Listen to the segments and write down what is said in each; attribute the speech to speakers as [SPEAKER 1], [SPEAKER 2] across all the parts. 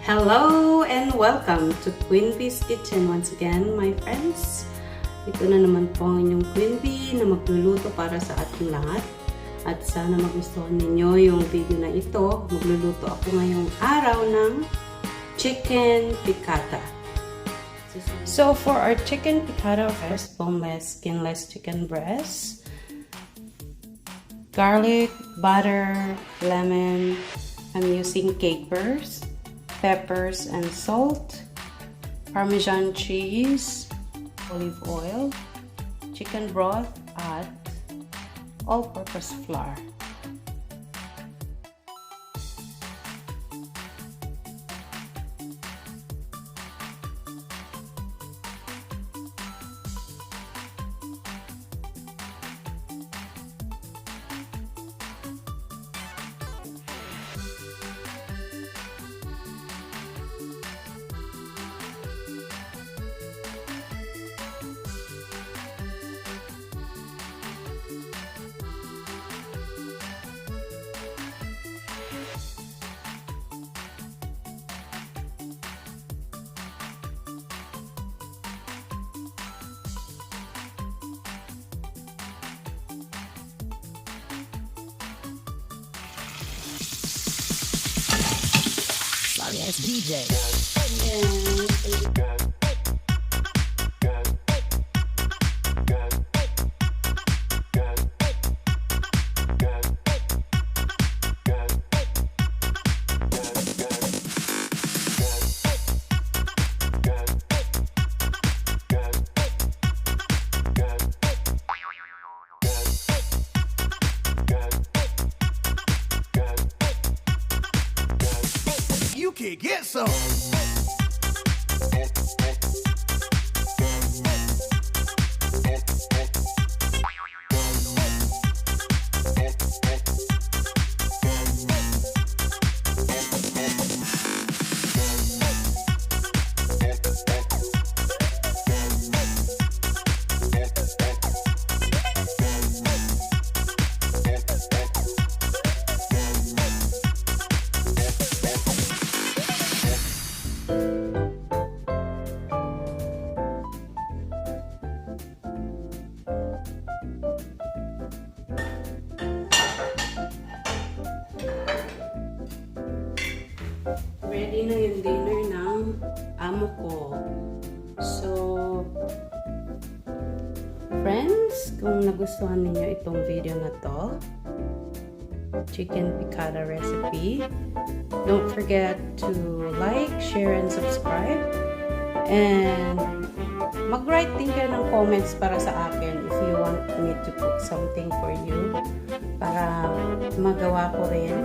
[SPEAKER 1] Hello and welcome to QUEENB's Kitchen once again, my friends. Ito na naman po ang inyong QUEENB na magluluto para sa ating lahat. At sana magustuhan ninyo yung video na ito. Magluluto ako ngayong araw ng chicken piccata. So for our chicken piccata, first boneless, skinless chicken breast, garlic, butter, lemon. I'm using capers, peppers and salt, parmesan cheese, olive oil, chicken broth at all-purpose flour.
[SPEAKER 2] Yes, DJ.
[SPEAKER 3] You can get some.
[SPEAKER 1] Ready na yung dinner ng amo ko. So, friends, kung nagustuhan ninyo itong video na to, chicken piccata recipe, don't forget to like, share, and subscribe. And mag-write din kayo ng comments para sa akin if you want me to cook something for you para magawa ko rin.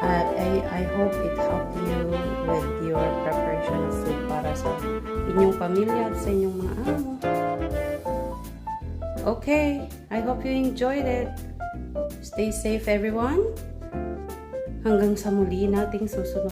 [SPEAKER 1] I hope it helped you with your preparation of food para sa inyong pamilya at sa inyong mga amo. Okay, I hope you enjoyed it. Stay safe everyone. Hanggang sa muli nating susunod.